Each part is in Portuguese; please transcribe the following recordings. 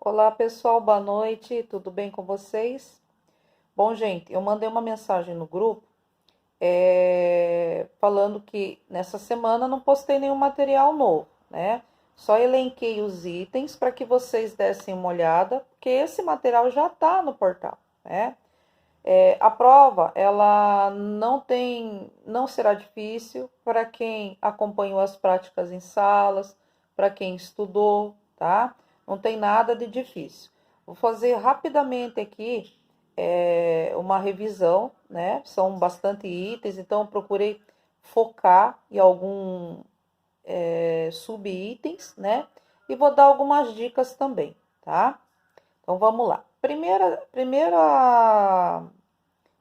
Olá pessoal, boa noite, tudo bem com vocês? Bom, gente, eu mandei uma mensagem no grupo falando que nessa semana não postei nenhum material novo, né? Só elenquei os itens para que vocês dessem uma olhada, porque esse material já está no portal, né? A prova, ela não será difícil para quem acompanhou as práticas em salas, para quem estudou, tá? Não tem nada de difícil. Vou fazer rapidamente aqui uma revisão, né? São bastante itens, então eu procurei focar em algum sub-itens, né? E vou dar algumas dicas também, tá? Então vamos lá. Primeira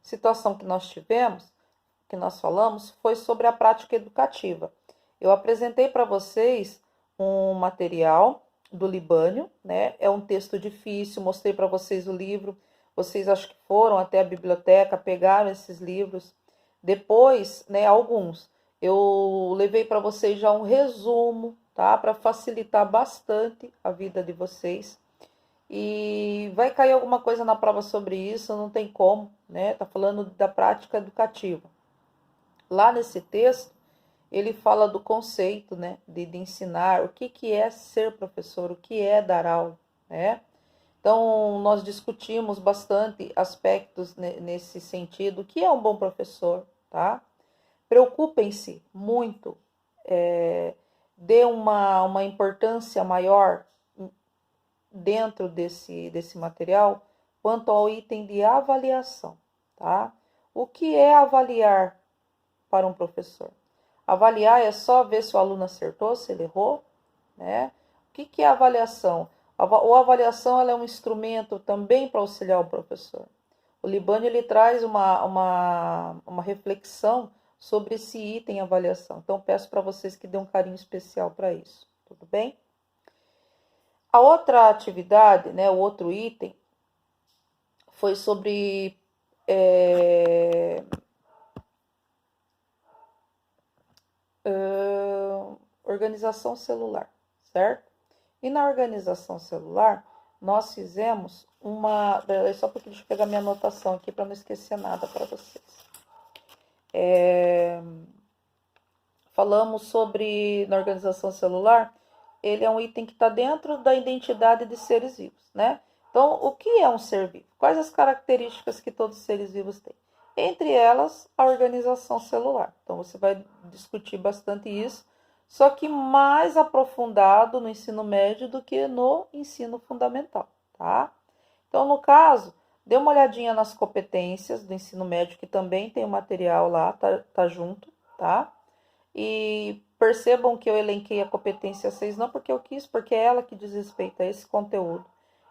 situação que nós tivemos, que nós falamos, foi sobre a prática educativa. Eu apresentei para vocês um material do Libânio, né? É um texto difícil, mostrei para vocês o livro. Vocês acho que foram até a biblioteca, pegaram esses livros. Depois, né, alguns, eu levei para vocês já um resumo, tá? Para facilitar bastante a vida de vocês. E vai cair alguma coisa na prova sobre isso, não tem como, né? Tá falando da prática educativa. Lá nesse texto, ele fala do conceito, né, de ensinar, o que é ser professor, o que é dar aula, né? Então, nós discutimos bastante aspectos nesse sentido, o que é um bom professor, tá? Preocupem-se muito, dê uma importância maior dentro desse material quanto ao item de avaliação, tá? O que é avaliar para um professor? Avaliar é só ver se o aluno acertou, se ele errou, né? O que é avaliação? A avaliação ela é um instrumento também para auxiliar o professor. O Libânio ele traz uma reflexão sobre esse item avaliação. Então, peço para vocês que dêem um carinho especial para isso, tudo bem? A outra atividade, né, o outro item, foi sobre organização celular, certo? E na organização celular, nós fizemos uma. Só porque deixa eu pegar minha anotação aqui para não esquecer nada para vocês. Falamos sobre na organização celular, ele é um item que está dentro da identidade de seres vivos, né? Então, o que é um ser vivo? Quais as características que todos os seres vivos têm? Entre elas, a organização celular. Então, você vai discutir bastante isso, só que mais aprofundado no ensino médio do que no ensino fundamental, tá? Então, no caso, dê uma olhadinha nas competências do ensino médio, que também tem o material lá, tá junto, tá? E percebam que eu elenquei a competência 6 não porque eu quis, porque é ela que diz respeito a esse conteúdo.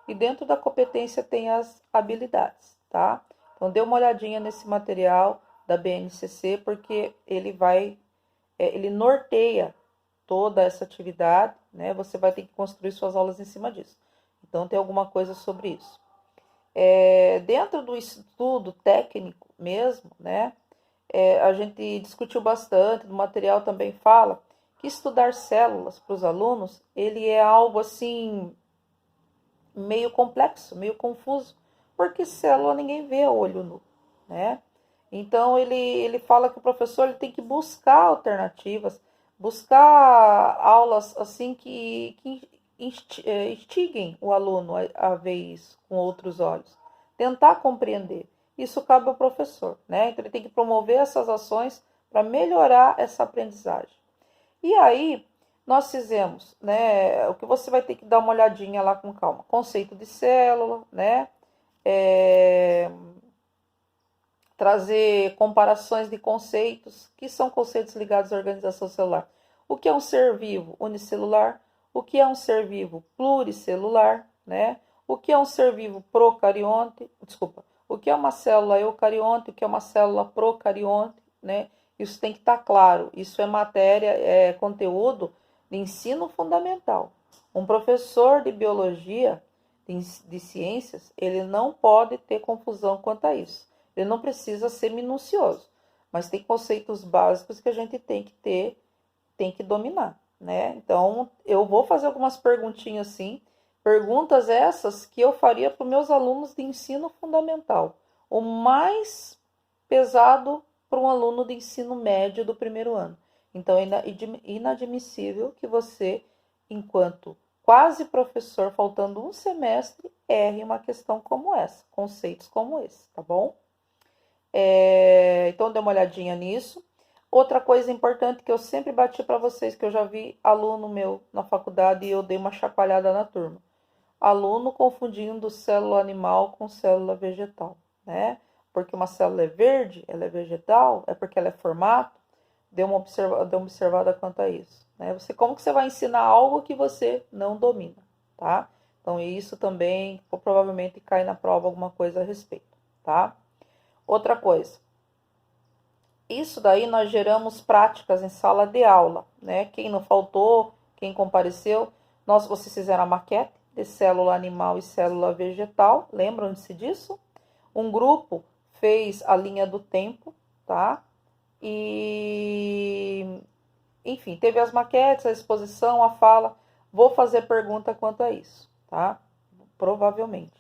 E dentro da competência tem as habilidades, tá? Então dê uma olhadinha nesse material da BNCC, porque ele norteia toda essa atividade, né? Você vai ter que construir suas aulas em cima disso. Então tem alguma coisa sobre isso. Dentro do estudo técnico mesmo, né? A gente discutiu bastante, no material também fala que estudar células para os alunos, ele é algo assim, meio complexo, meio confuso, porque célula ninguém vê a olho nu, né? Então, ele fala que o professor ele tem que buscar alternativas, buscar aulas assim que instiguem o aluno a ver isso com outros olhos, tentar compreender. Isso cabe ao professor, né? Então, ele tem que promover essas ações para melhorar essa aprendizagem. E aí, nós fizemos, né? O que você vai ter que dar uma olhadinha lá com calma. Conceito de célula, né? Trazer comparações de conceitos, que são conceitos ligados à organização celular. O que é um ser vivo unicelular? O que é um ser vivo pluricelular, né? O que é um ser vivo procarionte? Desculpa. O que é uma célula eucarionte? O que é uma célula procarionte, né? Isso tem que estar claro. Isso é matéria, é conteúdo de ensino fundamental. Um professor de biologia, de ciências, ele não pode ter confusão quanto a isso. Ele não precisa ser minucioso, mas tem conceitos básicos que a gente tem que ter, tem que dominar, né? Então, eu vou fazer algumas perguntinhas assim, Perguntas essas que eu faria para os meus alunos de ensino fundamental. O mais pesado para um aluno de ensino médio do primeiro ano. Então, é inadmissível que você, enquanto quase professor, faltando um semestre, erre uma questão como essa, conceitos como esse, tá bom? Então, dê uma olhadinha nisso. Outra coisa importante que eu sempre bati para vocês, que eu já vi aluno meu na faculdade e eu dei uma chacoalhada na turma. Aluno confundindo célula animal com célula vegetal, né? Porque uma célula é verde, ela é vegetal, é porque ela é formato. Dê uma observada quanto a isso, né? Como que você vai ensinar algo que você não domina, tá? Então, isso também provavelmente cai na prova alguma coisa a respeito, tá? Outra coisa, isso daí nós geramos práticas em sala de aula, né? Quem não faltou, quem compareceu, vocês fizeram a maquete de célula animal e célula vegetal, lembram-se disso? Um grupo fez a linha do tempo, tá? E, enfim, teve as maquetes, a exposição, a fala. Vou fazer pergunta quanto a isso, tá? Provavelmente.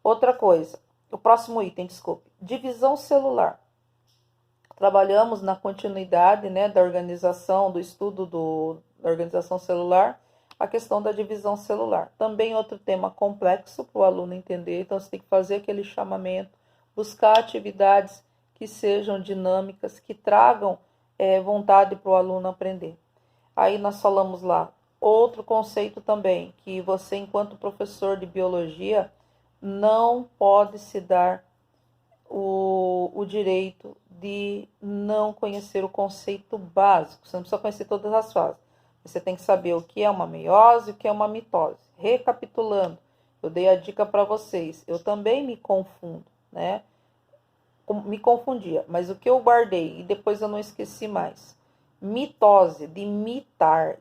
Outra coisa, o próximo item, desculpe. Divisão celular. Trabalhamos na continuidade, né, da organização, do estudo da organização celular, a questão da divisão celular. Também outro tema complexo para o aluno entender, então você tem que fazer aquele chamamento, buscar atividades que sejam dinâmicas, que tragam vontade para o aluno aprender. Aí nós falamos lá, outro conceito também, que você, enquanto professor de biologia, não pode se dar o direito de não conhecer o conceito básico. Você não precisa conhecer todas as fases. Você tem que saber o que é uma meiose e o que é uma mitose. Recapitulando, eu dei a dica para vocês. Eu também me confundo, né? Me confundia, mas o que eu guardei e depois eu não esqueci mais. Mitose, de imitar,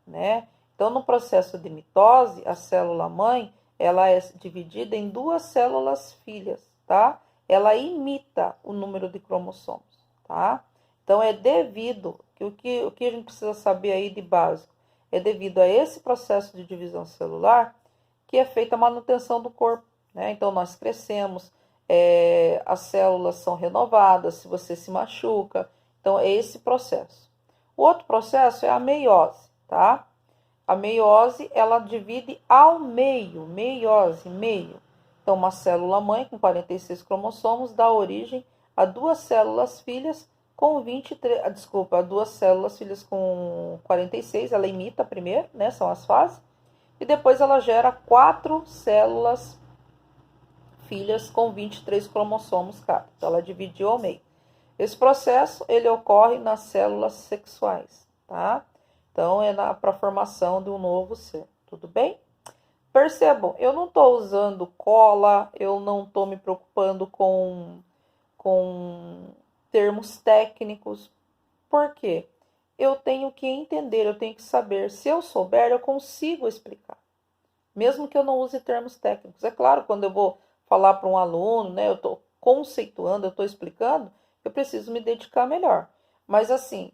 né? Então, no processo de mitose, a célula mãe, ela é dividida em duas células filhas, tá? Ela imita o número de cromossomos, tá? Então, é devido, o que a gente precisa saber aí de básico, é devido a esse processo de divisão celular que é feita a manutenção do corpo, né? Então, nós crescemos, as células são renovadas, se você se machuca, então é esse processo. O outro processo é a meiose, tá? A meiose, ela divide ao meio, meiose, meio. Então, uma célula mãe com 46 cromossomos dá origem a duas células filhas com 23, a duas células filhas com 46, ela imita primeiro, né, são as fases, e depois ela gera 4 células filhas com 23 cromossomos cada. Então, ela dividiu ao meio. Esse processo, ele ocorre nas células sexuais, tá? Então, é para a formação de um novo ser, tudo bem? Percebam, eu não estou usando cola, eu não estou me preocupando com termos técnicos. Por quê? Eu tenho que entender, eu tenho que saber. Se eu souber, eu consigo explicar. Mesmo que eu não use termos técnicos. É claro, quando eu vou falar para um aluno, né, eu estou conceituando, eu estou explicando, eu preciso me dedicar melhor. Mas assim,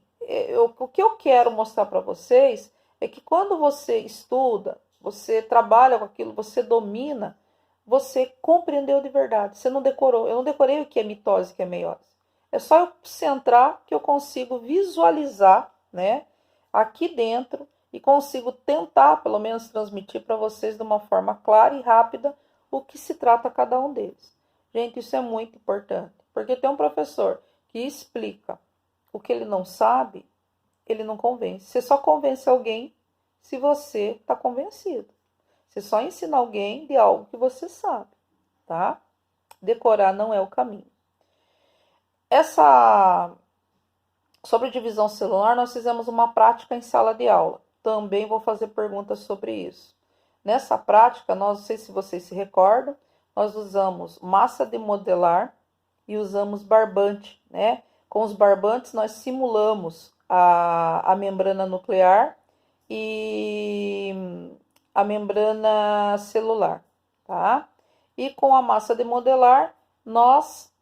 o que eu quero mostrar para vocês é que quando você estuda, você trabalha com aquilo, você domina, você compreendeu de verdade. Você não decorou. Eu não decorei o que é mitose e o que é meiose. É só eu centrar que eu consigo visualizar, né, aqui dentro e consigo tentar, pelo menos, transmitir para vocês de uma forma clara e rápida o que se trata cada um deles. Gente, isso é muito importante, porque tem um professor que explica o que ele não sabe, ele não convence. Você só convence alguém se você está convencido. Você só ensina alguém de algo que você sabe, tá? Decorar não é o caminho. Sobre divisão celular, nós fizemos uma prática em sala de aula. Também vou fazer perguntas sobre isso. Nessa prática, não sei se vocês se recordam, nós usamos massa de modelar e usamos barbante, né? Com os barbantes, nós simulamos a membrana nuclear e a membrana celular, tá? E com a massa de modelar, nós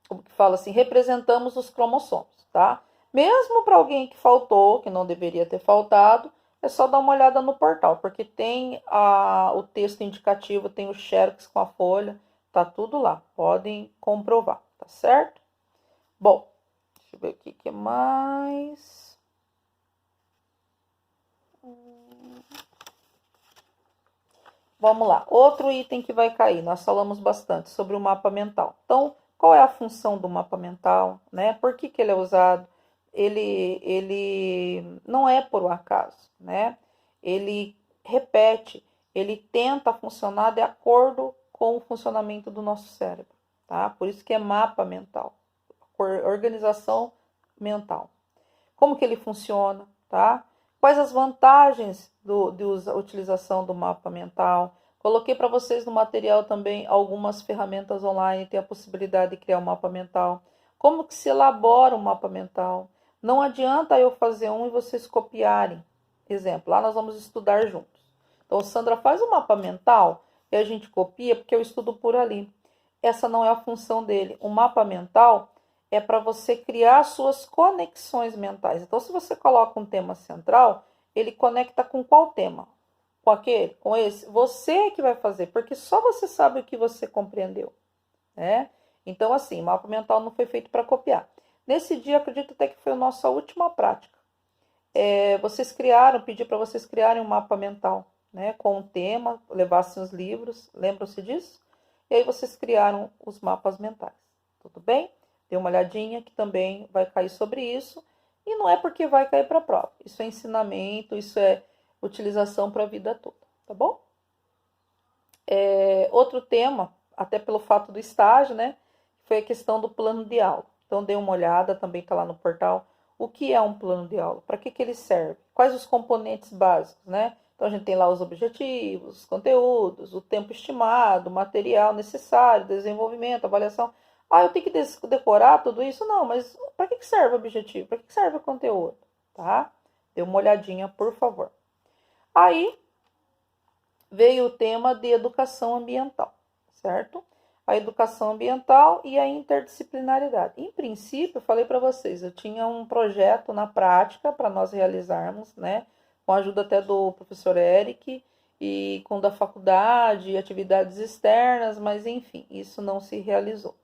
como que fala assim, representamos os cromossomos, tá? Mesmo para alguém que faltou, que não deveria ter faltado, é só dar uma olhada no portal, porque tem o texto indicativo, tem o xerox com a folha, tá tudo lá. Podem comprovar, tá certo? Bom, deixa eu ver aqui o que mais. Vamos lá. Outro item que vai cair. Nós falamos bastante sobre o mapa mental. Então, qual é a função do mapa mental, né? Por que ele é usado? Ele não é por um acaso, né? Ele repete, ele tenta funcionar de acordo com o funcionamento do nosso cérebro, tá? Por isso que é mapa mental, organização mental. Como que ele funciona, tá? Quais as vantagens de utilização do mapa mental? Coloquei para vocês no material também algumas ferramentas online, tem a possibilidade de criar um mapa mental. Como que se elabora um mapa mental? Não adianta eu fazer um e vocês copiarem. Exemplo, lá nós vamos estudar juntos. Então, Sandra faz um mapa mental e a gente copia porque eu estudo por ali. Essa não é a função dele. O mapa mental é para você criar suas conexões mentais. Então, se você coloca um tema central, ele conecta com qual tema? Com aquele? Com esse? Você é que vai fazer, porque só você sabe o que você compreendeu, né? Então, assim, mapa mental não foi feito para copiar. Nesse dia, acredito até que foi a nossa última prática. Vocês criaram, pedi para vocês criarem um mapa mental, né? Com um tema, levassem os livros, lembram-se disso? E aí vocês criaram os mapas mentais, tudo bem? Dê uma olhadinha que também vai cair sobre isso. E não é porque vai cair para a prova. Isso é ensinamento, isso é utilização para a vida toda, tá bom? Outro tema, até pelo fato do estágio, né? Foi a questão do plano de aula. Então, dê uma olhada, também está lá no portal. O que é um plano de aula? Para que ele serve? Quais os componentes básicos, né? Então, a gente tem lá os objetivos, os conteúdos, o tempo estimado, o material necessário, desenvolvimento, avaliação. Ah, eu tenho que decorar tudo isso? Não, mas para que serve o objetivo? Para que serve o conteúdo? Tá? Dê uma olhadinha, por favor. Aí veio o tema de educação ambiental, certo? A educação ambiental e a interdisciplinaridade. Em princípio, eu falei para vocês, eu tinha um projeto na prática para nós realizarmos, né? Com a ajuda até do professor Eric e com da faculdade, atividades externas, mas enfim, isso não se realizou.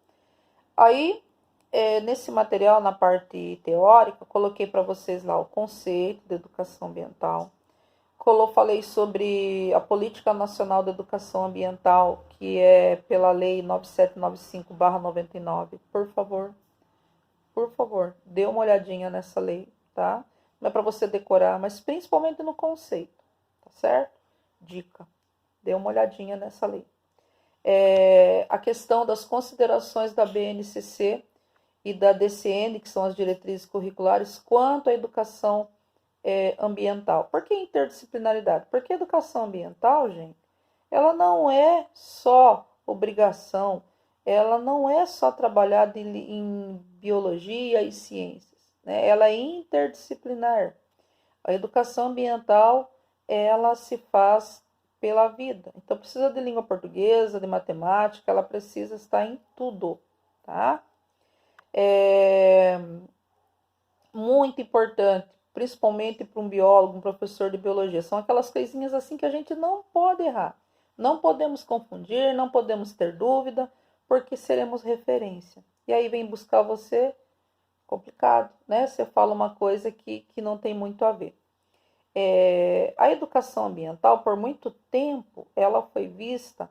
Aí, nesse material, na parte teórica, coloquei para vocês lá o conceito de educação ambiental. Falei sobre a Política Nacional de Educação Ambiental, que é pela Lei 9795/99. Por favor, dê uma olhadinha nessa lei, tá? Não é para você decorar, mas principalmente no conceito, tá certo? Dica, dê uma olhadinha nessa lei. A questão das considerações da BNCC e da DCN, que são as diretrizes curriculares, quanto à educação ambiental. Por que interdisciplinaridade? Porque a educação ambiental, gente, ela não é só obrigação, ela não é só trabalhada em biologia e ciências, né? Ela é interdisciplinar. A educação ambiental, ela se faz pela vida. Então, precisa de língua portuguesa, de matemática, ela precisa estar em tudo, tá? Muito importante, principalmente para um biólogo, um professor de biologia. São aquelas coisinhas assim que a gente não pode errar. Não podemos confundir, não podemos ter dúvida, porque seremos referência. E aí vem buscar você, complicado, né? Você fala uma coisa que não tem muito a ver. A educação ambiental, por muito tempo, ela foi vista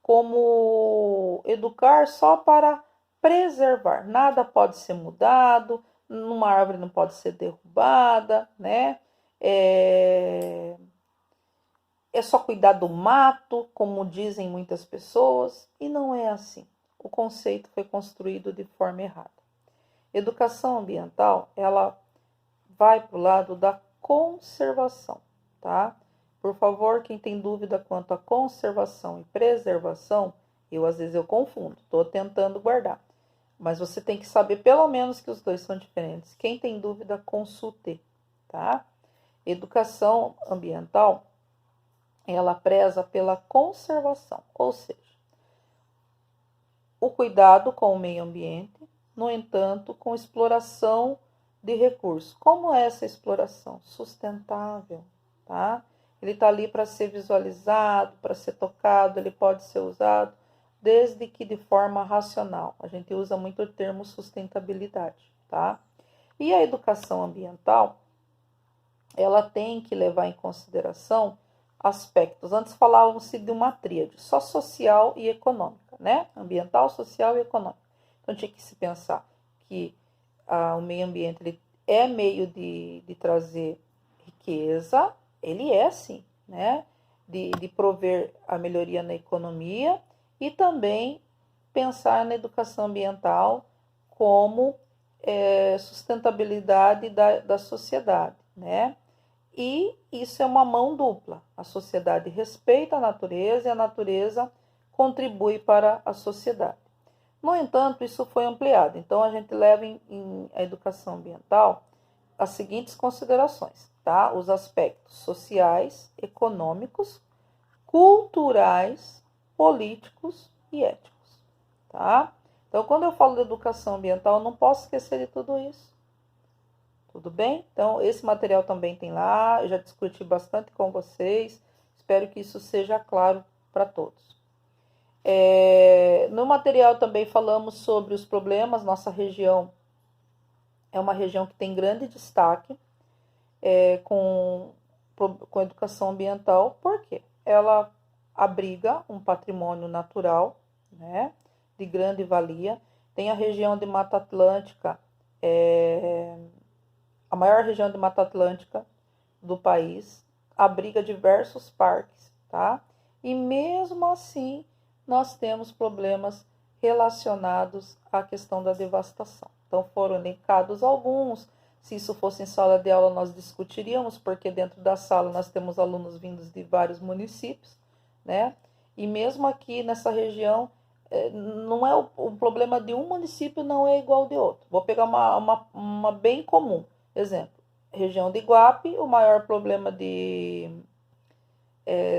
como educar só para preservar. Nada pode ser mudado, uma árvore não pode ser derrubada, né? É só cuidar do mato, como dizem muitas pessoas, e não é assim. O conceito foi construído de forma errada. Educação ambiental, ela vai para o lado da conservação, tá? Por favor, quem tem dúvida quanto à conservação e preservação, às vezes eu confundo, estou tentando guardar. Mas você tem que saber pelo menos que os dois são diferentes. Quem tem dúvida, consulte, tá? Educação ambiental, ela preza pela conservação, ou seja, o cuidado com o meio ambiente, no entanto, com exploração de recursos. Como é essa exploração? Sustentável, tá? Ele está ali para ser visualizado, para ser tocado, ele pode ser usado, desde que de forma racional. A gente usa muito o termo sustentabilidade, tá? E a educação ambiental, ela tem que levar em consideração aspectos. Antes falávamos-se de uma tríade, só social e econômica, né? Ambiental, social e econômica. Então tinha que se pensar que o meio ambiente ele é meio de trazer riqueza, ele é sim, né? De prover a melhoria na economia e também pensar na educação ambiental como sustentabilidade da sociedade, né? E isso é uma mão dupla. A sociedade respeita a natureza e a natureza contribui para a sociedade. No entanto, isso foi ampliado. Então, a gente leva em a educação ambiental as seguintes considerações, tá? Os aspectos sociais, econômicos, culturais, políticos e éticos, tá? Então, quando eu falo de educação ambiental, eu não posso esquecer de tudo isso. Tudo bem? Então, esse material também tem lá, eu já discuti bastante com vocês, espero que isso seja claro para todos. No material também falamos sobre os problemas, nossa região é uma região que tem grande destaque com educação ambiental, porque ela abriga um patrimônio natural, né, de grande valia. Tem a região de Mata Atlântica, a maior região de Mata Atlântica do país, abriga diversos parques, tá? E mesmo assim, nós temos problemas relacionados à questão da devastação. Então, foram elencados alguns. Se isso fosse em sala de aula, nós discutiríamos, porque dentro da sala nós temos alunos vindos de vários municípios, né? E mesmo aqui nessa região, não é o problema de um município não é igual de outro. Vou pegar uma bem comum. Exemplo, região de Iguape, o maior problema de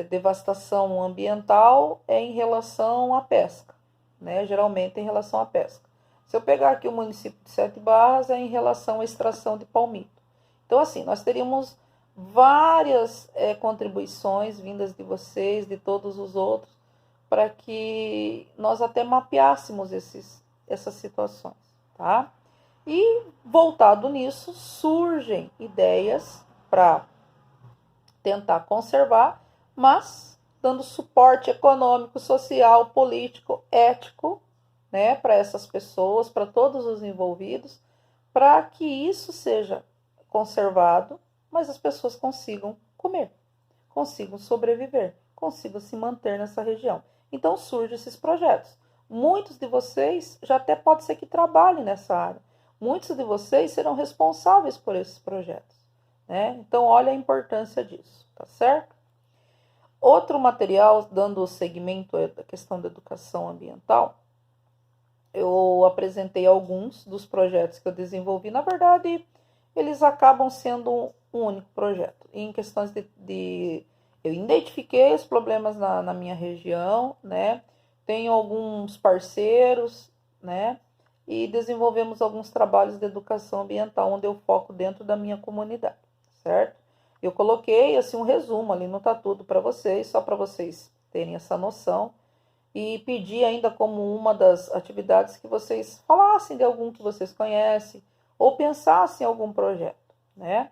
devastação ambiental é em relação à pesca, né? Geralmente em relação à pesca. Se eu pegar aqui o município de Sete Barras, é em relação à extração de palmito. Então, assim, nós teríamos várias contribuições vindas de vocês, de todos os outros, para que nós até mapeássemos essas situações, tá? E, voltado nisso, surgem ideias para tentar conservar, mas dando suporte econômico, social, político, ético, né, para essas pessoas, para todos os envolvidos, para que isso seja conservado, mas as pessoas consigam comer, consigam sobreviver, consigam se manter nessa região. Então surgem esses projetos. Muitos de vocês já até pode ser que trabalhem nessa área. Muitos de vocês serão responsáveis por esses projetos, né? Então, olha a importância disso, tá certo? Outro material, dando segmento à questão da educação ambiental, eu apresentei alguns dos projetos que eu desenvolvi. Na verdade, eles acabam sendo um único projeto. Em questões eu identifiquei os problemas na minha região, né? Tenho alguns parceiros, né? E desenvolvemos alguns trabalhos de educação ambiental, onde eu foco dentro da minha comunidade, certo? Eu coloquei assim um resumo ali, não tá tudo para vocês, só para vocês terem essa noção. E pedi ainda como uma das atividades que vocês falassem de algum que vocês conhecem, ou pensassem em algum projeto, né?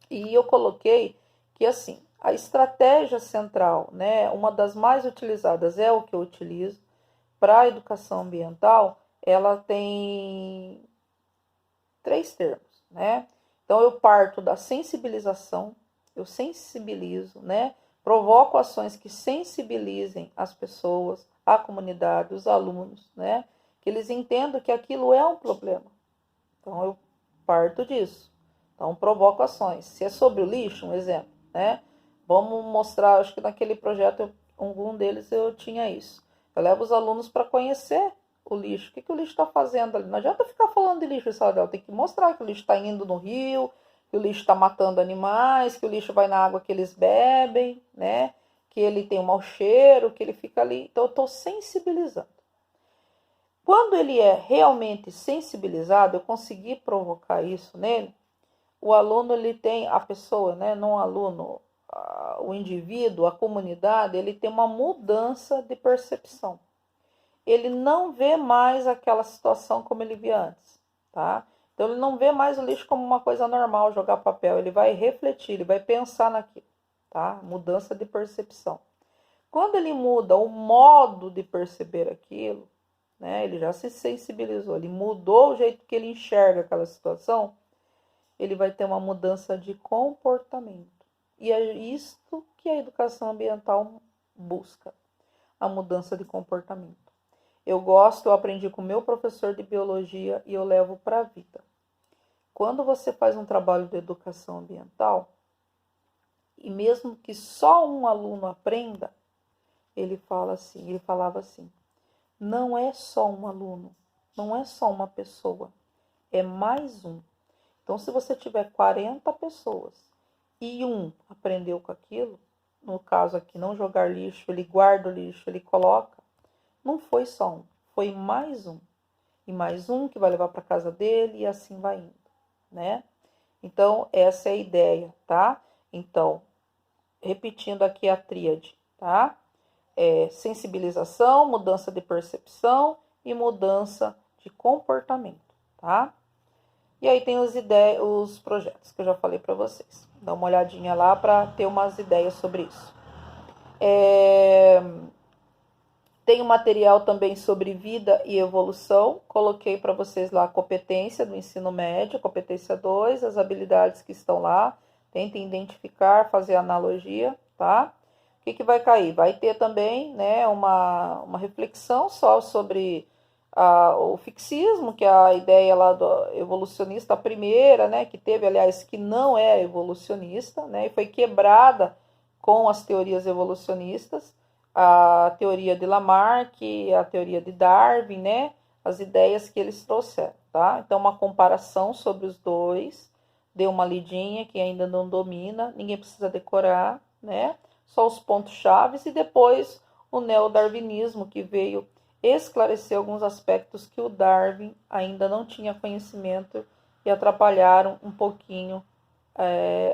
E eu coloquei que assim, a estratégia central, né, uma das mais utilizadas é o que eu utilizo para a educação ambiental, ela tem 3 termos, né? Então eu parto da sensibilização, eu sensibilizo, né? Provoco ações que sensibilizem as pessoas, a comunidade, os alunos, né? Que eles entendam que aquilo é um problema. Então eu parto disso. Então provoco ações. Se é sobre o lixo, um exemplo, né? Vamos mostrar, acho que naquele projeto, algum deles eu tinha isso. Eu levo os alunos para conhecer o lixo. O que o lixo está fazendo ali? Não adianta ficar falando de lixo em sala de aula. Tem que mostrar que o lixo está indo no rio, que o lixo está matando animais, que o lixo vai na água que eles bebem, né? Que ele tem um mau cheiro, que ele fica ali. Então, eu estou sensibilizando. Quando ele é realmente sensibilizado, eu consegui provocar isso nele, o aluno, ele tem, a pessoa, né, não o aluno, o indivíduo, a comunidade, ele tem uma mudança de percepção. Ele não vê mais aquela situação como ele via antes, tá? Então ele não vê mais o lixo como uma coisa normal, jogar papel, ele vai refletir, ele vai pensar naquilo, tá? Mudança de percepção. Quando ele muda o modo de perceber aquilo, né? Ele já se sensibilizou, ele mudou o jeito que ele enxerga aquela situação, ele vai ter uma mudança de comportamento. E é isto que a educação ambiental busca, a mudança de comportamento. Eu aprendi com o meu professor de biologia e eu levo para a vida. Quando você faz um trabalho de educação ambiental, e mesmo que só um aluno aprenda, ele falava assim, não é só um aluno, não é só uma pessoa, é mais um. Então, se você tiver 40 pessoas e um aprendeu com aquilo, no caso aqui, não jogar lixo, ele guarda o lixo, ele coloca, não foi só um, foi mais um. E mais um que vai levar para casa dele e assim vai indo, né? Então, essa é a ideia, tá? Então, repetindo aqui a tríade, tá? Sensibilização, mudança de percepção e mudança de comportamento, tá? E aí tem os projetos que eu já falei para vocês. Dá uma olhadinha lá para ter umas ideias sobre isso. Tem um material também sobre vida e evolução. Coloquei para vocês lá a competência do ensino médio, competência 2, as habilidades que estão lá. Tentem identificar, fazer analogia, tá? O que vai cair? Vai ter também, né, uma reflexão só sobre o fixismo, que é a ideia lá do evolucionista, a primeira, né, que teve, aliás, que não é evolucionista, né, e foi quebrada com as teorias evolucionistas, a teoria de Lamarck, a teoria de Darwin, né, as ideias que eles trouxeram, tá? Então, uma comparação sobre os dois, dê uma lidinha, que ainda não domina, ninguém precisa decorar, né, só os pontos chaves, e depois o neodarwinismo, que veio esclarecer alguns aspectos que o Darwin ainda não tinha conhecimento e atrapalharam um pouquinho,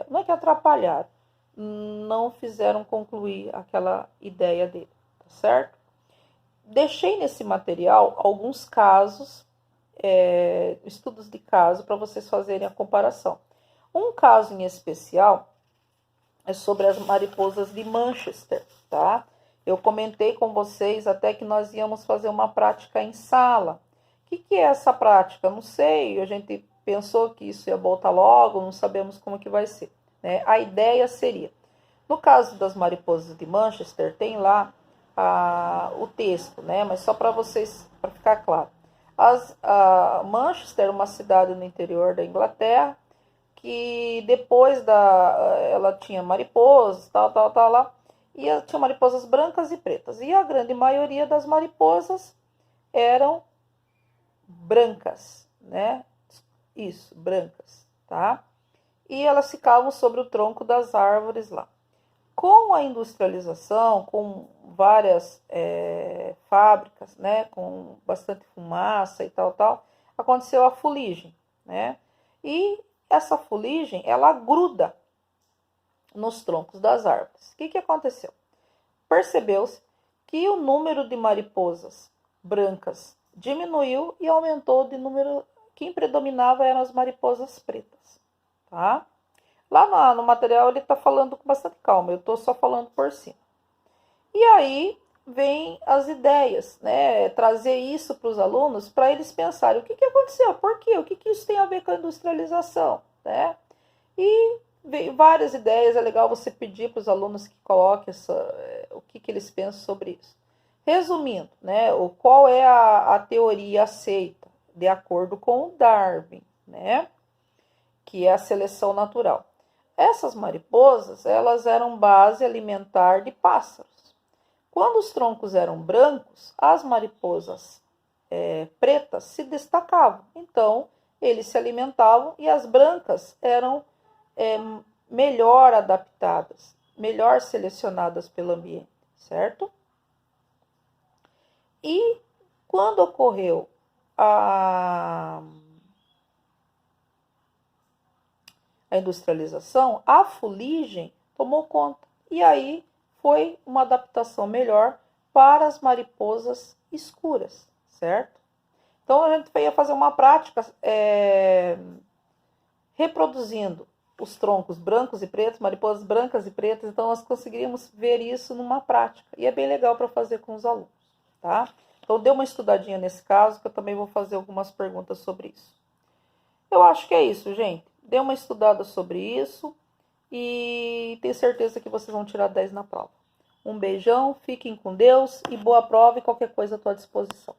não é que atrapalharam, não fizeram concluir aquela ideia dele, tá certo? Deixei nesse material alguns casos, estudos de caso, para vocês fazerem a comparação. Um caso em especial é sobre as mariposas de Manchester, tá? Eu comentei com vocês até que nós íamos fazer uma prática em sala. O que é essa prática? Não sei, a gente pensou que isso ia voltar logo, não sabemos como que vai ser, né? A ideia seria, no caso das mariposas de Manchester, tem lá o texto, né? Mas só para vocês, para ficar claro. Manchester é uma cidade no interior da Inglaterra, que depois ela tinha mariposas, tal lá, e tinha mariposas brancas e pretas. E a grande maioria das mariposas eram brancas, né? Isso, brancas, tá? E elas ficavam sobre o tronco das árvores lá. Com a industrialização, com várias fábricas, né, com bastante fumaça e tal, aconteceu a fuligem, né? E essa fuligem, ela gruda nos troncos das árvores. O que aconteceu? Percebeu-se que o número de mariposas brancas diminuiu e aumentou de número. Quem predominava eram as mariposas pretas, tá? Lá no material ele está falando com bastante calma, eu estou só falando por cima. E aí vem as ideias, né? Trazer isso para os alunos, para eles pensarem o que aconteceu, por quê, o que isso tem a ver com a industrialização, né? E veio várias ideias, é legal você pedir para os alunos que coloquem o que eles pensam sobre isso. Resumindo, né? Qual é a teoria aceita, de acordo com o Darwin, né? Que é a seleção natural. Essas mariposas, elas eram base alimentar de pássaros. Quando os troncos eram brancos, as mariposas pretas se destacavam. Então, eles se alimentavam e as brancas eram melhor adaptadas, melhor selecionadas pelo ambiente, certo? E Quando ocorreu a industrialização, a fuligem tomou conta. E aí foi uma adaptação melhor para as mariposas escuras, certo? Então a gente ia fazer uma prática reproduzindo os troncos brancos e pretos, mariposas brancas e pretas, então nós conseguiríamos ver isso numa prática. E é bem legal para fazer com os alunos, tá? Então dê uma estudadinha nesse caso, que eu também vou fazer algumas perguntas sobre isso. Eu acho que é isso, gente. Dê uma estudada sobre isso e tenho certeza que vocês vão tirar 10 na prova. Um beijão, fiquem com Deus e boa prova, e qualquer coisa à tua disposição.